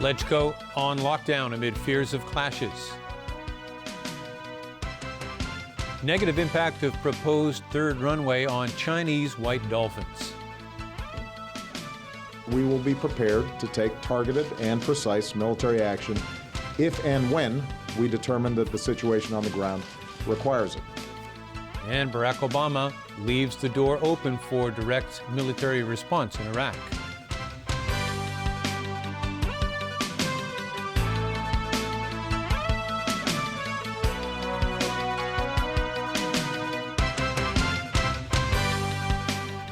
LegCo on lockdown amid fears of clashes. Negative impact of proposed third runway on Chinese white dolphins. We will be prepared to take targeted and precise military action if and when we determine that the situation on the ground requires it. And Barack Obama leaves the door open for direct military response in Iraq.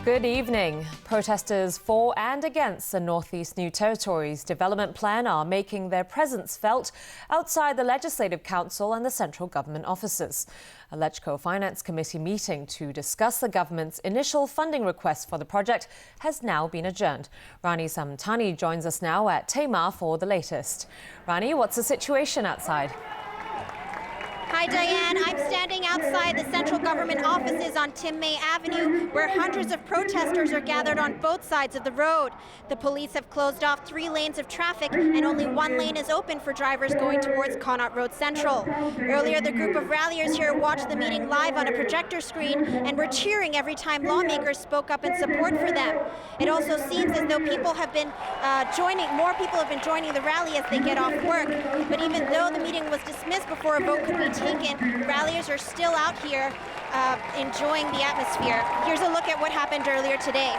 Good evening. Protesters for and against the Northeast New Territories development plan are making their presence felt outside the Legislative Council and the central government offices. A LegCo Finance Committee meeting to discuss the government's initial funding request for the project has now been adjourned. Rani Samtani joins us now at Tamar for the latest. Rani, what's the situation outside? Hi, Diane. I'm standing outside the central government offices on Tim May Avenue, where hundreds of protesters are gathered on both sides of the road. The police have closed off 3 lanes of traffic, and only 1 lane is open for drivers going towards Connaught Road Central. Earlier, the group of ralliers here watched the meeting live on a projector screen and were cheering every time lawmakers spoke up in support for them. It also seems as though more people have been joining the rally as they get off work. But even though the meeting was dismissed before a vote could be taken, ralliers are still out here enjoying the atmosphere. Here's a look at what happened earlier today.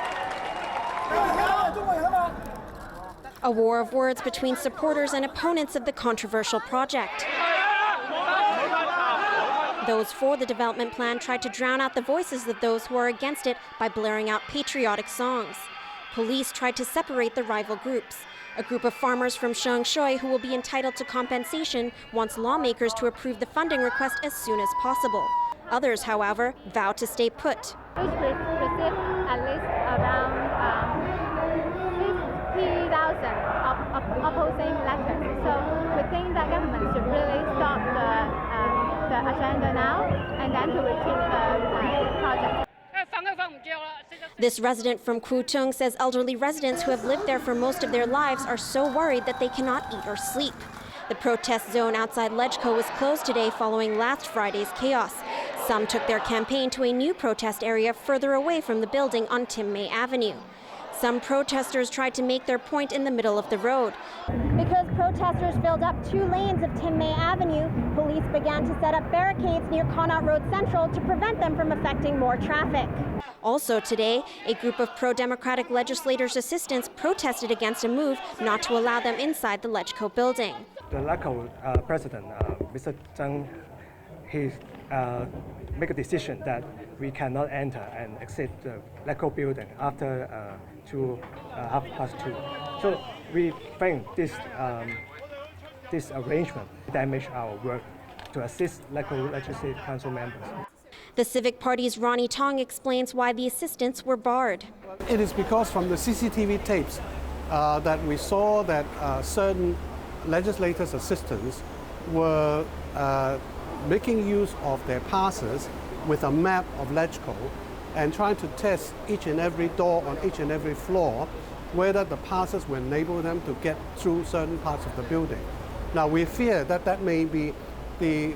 A war of words between supporters and opponents of the controversial project. Those for the development plan tried to drown out the voices of those who are against it by blaring out patriotic songs. Police tried to separate the rival groups. A group of farmers from Sheung Shui who will be entitled to compensation wants lawmakers to approve the funding request as soon as possible. Others, however, vow to stay put. We received at least around 50,000 opposing letters. So we think that government should really stop the agenda now and then to repeat the project. This resident from Kutung says elderly residents who have lived there for most of their lives are so worried that they cannot eat or sleep. The protest zone outside LegCo was closed today following last Friday's chaos. Some took their campaign to a new protest area further away from the building on Tim May Avenue. Some protesters tried to make their point in the middle of the road. Because protesters filled up 2 lanes of Tim May Avenue, police began to set up barricades near Connaught Road Central to prevent them from affecting more traffic. Also today, a group of pro-democratic legislators' assistants protested against a move not to allow them inside the LegCo building. The LegCo president, Mr. Zhang, he make a decision that we cannot enter and exit the LegCo building after 2:30. So we think this arrangement damaged our work to assist LegCo Legislative Council members. The Civic Party's Ronnie Tong explains why the assistants were barred. It is because from the CCTV tapes that we saw that certain legislators' assistants were making use of their passes with a map of LegCo and trying to test each and every door on each and every floor whether the passes will enable them to get through certain parts of the building. Now we fear that that may be the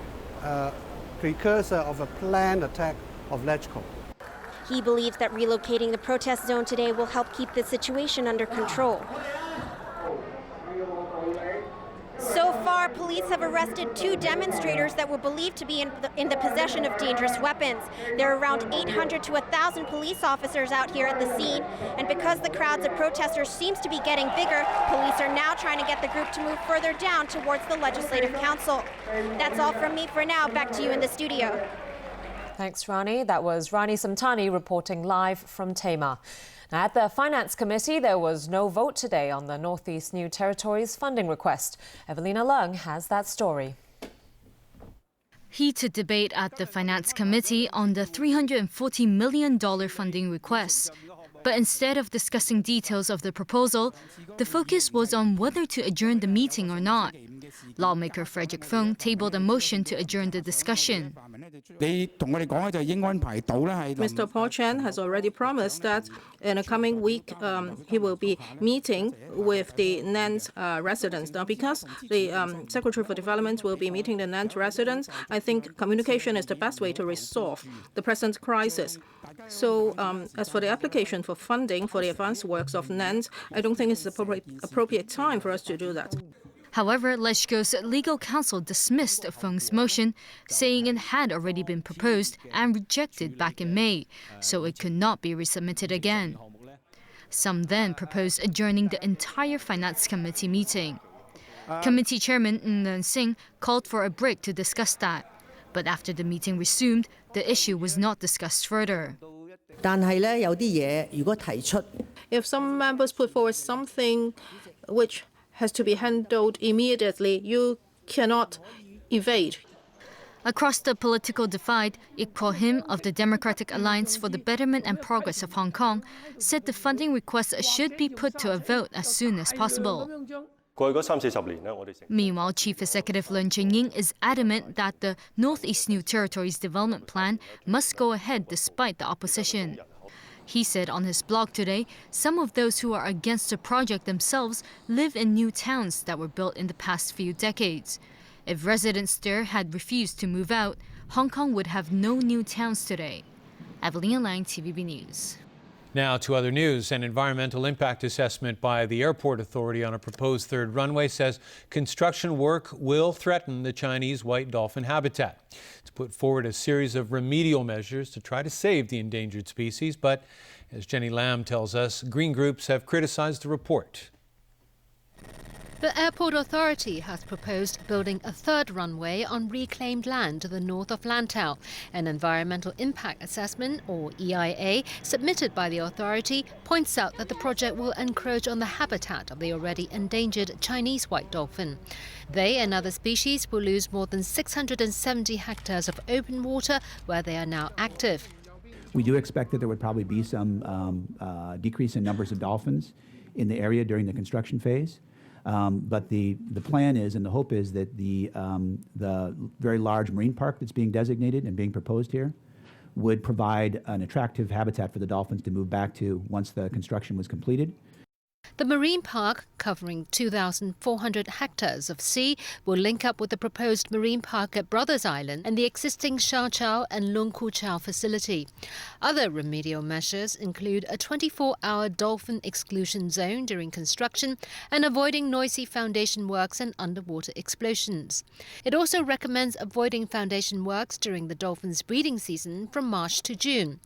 precursor of a planned attack of LegCo. He believes that relocating the protest zone today will help keep the situation under control. So far, police have arrested 2 demonstrators that were believed to be in the possession of dangerous weapons. There are around 800 to 1,000 police officers out here at the scene, and because the crowds of protesters seems to be getting bigger, police are now trying to get the group to move further down towards the Legislative Council. That's all from me for now. Back to you in the studio. Thanks, Rani. That was Rani Samtani reporting live from Tamar. Now, at the Finance Committee, there was no vote today on the Northeast New Territories funding request. Evelina Leung has that story. Heated debate at the Finance Committee on the $340 million funding request. But instead of discussing details of the proposal, the focus was on whether to adjourn the meeting or not. Lawmaker Frederick Fung tabled a motion to adjourn the discussion. Mr. Paul Chan has already promised that in a coming week he will be meeting with the Nantes residents. Now, because the Secretary for Development will be meeting the Nantes residents, I think communication is the best way to resolve the present crisis. So as for the application for funding for the advanced works of Nantes, I don't think it's the appropriate time for us to do that. However, LegCo's legal counsel dismissed Feng's motion, saying it had already been proposed and rejected back in May, so it could not be resubmitted again. Some then proposed adjourning the entire Finance Committee meeting. Committee Chairman Ng Sing called for a break to discuss that, but after the meeting resumed, the issue was not discussed further. If some members put forward something which has to be handled immediately, you cannot evade. Across the political divide, Ik Po Him of the Democratic Alliance for the Betterment and Progress of Hong Kong said the funding request should be put to a vote as soon as possible. Meanwhile, Chief Executive Leung Chun-ying is adamant that the Northeast New Territories Development Plan must go ahead despite the opposition. He said on his blog today, some of those who are against the project themselves live in new towns that were built in the past few decades. If residents there had refused to move out, Hong Kong would have no new towns today. Evelina Lang, TVB News. Now to other news. An environmental impact assessment by the airport authority on a proposed third runway says construction work will threaten the Chinese white dolphin habitat. It's put forward a series of remedial measures to try to save the endangered species, but as Jenny Lam tells us, green groups have criticized the report. The airport authority has proposed building a third runway on reclaimed land to the north of Lantau. An environmental impact assessment, or EIA, submitted by the authority points out that the project will encroach on the habitat of the already endangered Chinese white dolphin. They and other species will lose more than 670 hectares of open water where they are now active. We do expect that there would probably be some decrease in numbers of dolphins in the area during the construction phase. But the plan is, and the hope is, that the very large marine park that's being designated and being proposed here would provide an attractive habitat for the dolphins to move back to once the construction was completed. The marine park, covering 2,400 hectares of sea, will link up with the proposed marine park at Brothers Island and the existing Sha Chao and Lung Ku Chao facility. Other remedial measures include a 24-hour dolphin exclusion zone during construction and avoiding noisy foundation works and underwater explosions. It also recommends avoiding foundation works during the dolphins' breeding season from March to June.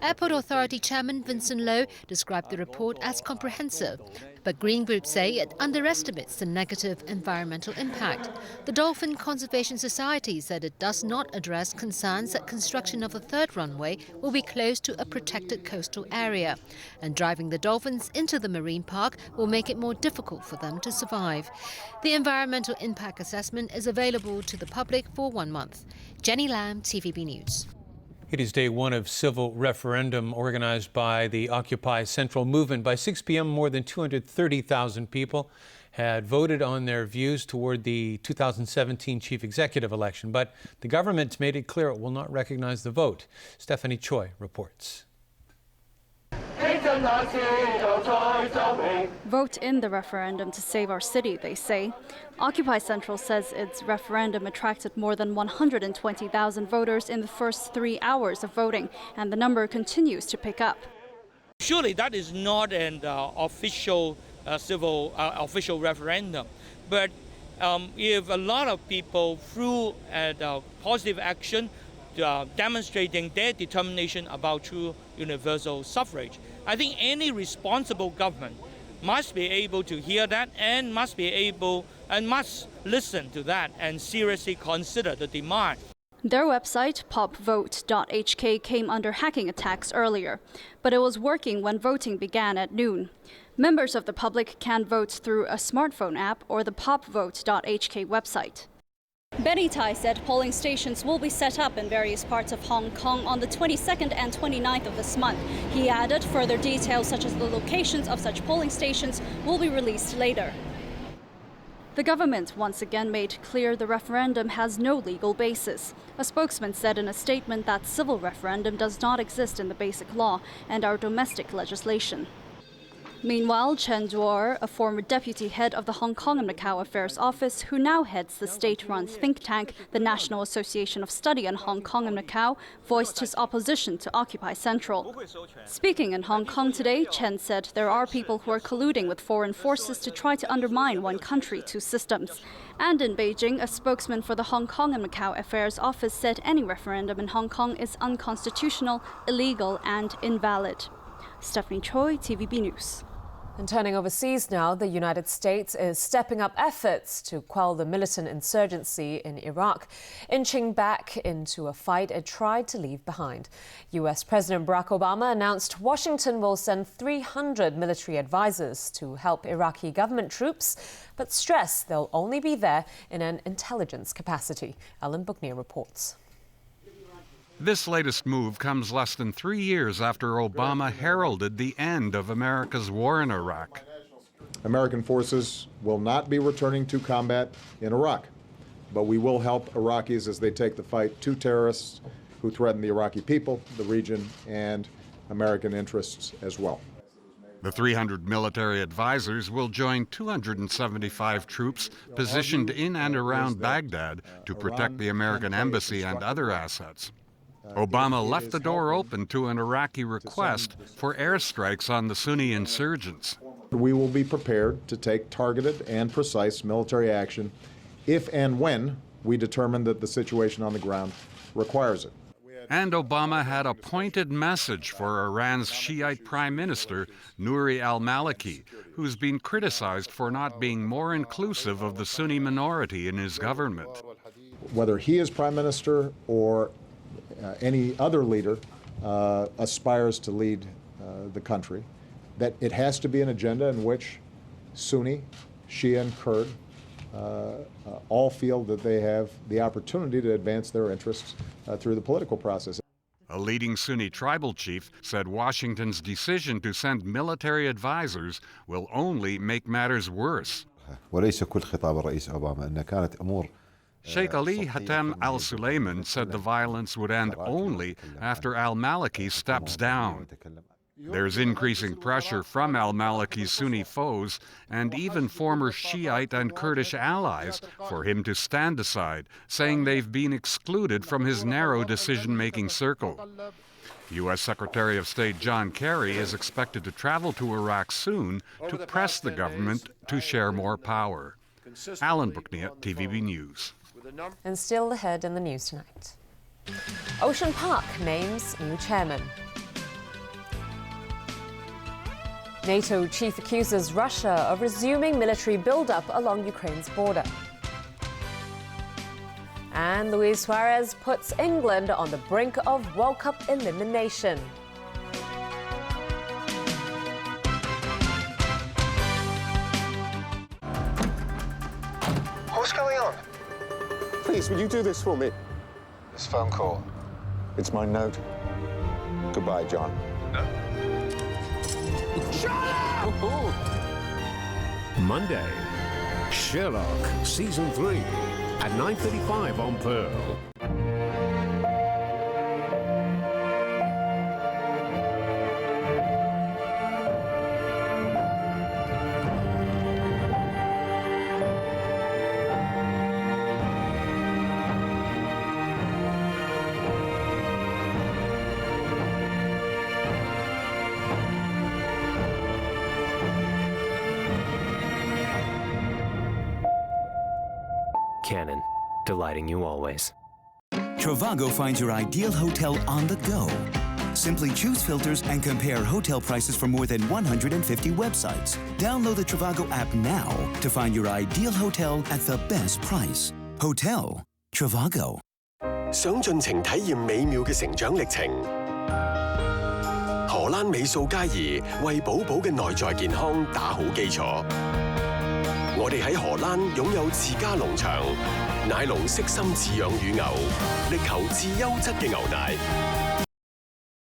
Airport Authority Chairman Vincent Lo described the report as comprehensive, but Green Group say it underestimates the negative environmental impact. The Dolphin Conservation Society said it does not address concerns that construction of a third runway will be close to a protected coastal area, and driving the dolphins into the marine park will make it more difficult for them to survive. The environmental impact assessment is available to the public for 1 month. Jenny Lam, TVB News. It is day one of civil referendum organized by the Occupy Central Movement. By 6 p.m., more than 230,000 people had voted on their views toward the 2017 chief executive election. But the government made it clear it will not recognize the vote. Stephanie Choi reports. Vote in the referendum to save our city, they say. Occupy Central says its referendum attracted more than 120,000 voters in the first 3 hours of voting, and the number continues to pick up. Surely that is not an official official referendum, but if a lot of people through positive action demonstrating their determination about true universal suffrage, I think any responsible government must be able to hear that and must listen to that and seriously consider the demand. Their website, popvote.hk, came under hacking attacks earlier, but it was working when voting began at noon. Members of the public can vote through a smartphone app or the popvote.hk website. Benny Tai said polling stations will be set up in various parts of Hong Kong on the 22nd and 29th of this month. He added further details such as the locations of such polling stations will be released later. The government once again made clear the referendum has no legal basis. A spokesman said in a statement that civil referendum does not exist in the Basic Law and our domestic legislation. Meanwhile, Chen Duer, a former deputy head of the Hong Kong and Macau Affairs Office, who now heads the state-run think tank, the National Association of Study on Hong Kong and Macau, voiced his opposition to Occupy Central. Speaking in Hong Kong today, Chen said there are people who are colluding with foreign forces to try to undermine one country, two systems. And in Beijing, a spokesman for the Hong Kong and Macau Affairs Office said any referendum in Hong Kong is unconstitutional, illegal and invalid. Stephanie Choi, TVB News. And turning overseas now, the United States is stepping up efforts to quell the militant insurgency in Iraq, inching back into a fight it tried to leave behind. US President Barack Obama announced Washington will send 300 military advisors to help Iraqi government troops, but stressed they'll only be there in an intelligence capacity. Alan Bookneer reports. This latest move comes less than 3 years after Obama heralded the end of America's war in Iraq. American forces will not be returning to combat in Iraq, but we will help Iraqis as they take the fight to terrorists who threaten the Iraqi people, the region, and American interests as well. The 300 military advisors will join 275 troops positioned in and around Baghdad to protect the American embassy and other assets. Obama left the door open to an Iraqi request for airstrikes on the Sunni insurgents. We will be prepared to take targeted and precise military action if and when we determine that the situation on the ground requires it. And Obama had a pointed message for Iran's Shiite Prime Minister, Nouri al-Maliki, who's been criticized for not being more inclusive of the Sunni minority in his government. Whether he is Prime Minister or any other leader aspires to lead the country, that it has to be an agenda in which Sunni, Shia, and Kurd all feel that they have the opportunity to advance their interests through the political process. A leading Sunni tribal chief said Washington's decision to send military advisors will only make matters worse. Sheikh Ali Hatem al-Suleiman said the violence would end only after al-Maliki steps down. There's increasing pressure from al-Maliki's Sunni foes and even former Shiite and Kurdish allies for him to stand aside, saying they've been excluded from his narrow decision-making circle. U.S. Secretary of State John Kerry is expected to travel to Iraq soon to press the government to share more power. Alan Bookneer, TVB News. And still ahead in the news tonight. Ocean Park names new chairman. NATO chief accuses Russia of resuming military buildup along Ukraine's border. And Luis Suarez puts England on the brink of World Cup elimination. What's going on? Please, will you do this for me? This phone call. It's my note. Goodbye, John. No. Sherlock! Monday, Sherlock Season 3 at 9:35 on Pearl. Canon, delighting you always. Trivago finds your ideal hotel on the go. Simply choose filters and compare hotel prices from more than 150 websites. Download the Trivago app now to find your ideal hotel at the best price. Hotel Trivago. 想盡情體驗美妙嘅成長歷程，荷蘭美素佳怡為寶寶嘅內在健康打好基礎。我哋喺荷蘭擁有自家農場，奶農悉心飼養乳牛，力求至優質嘅牛奶。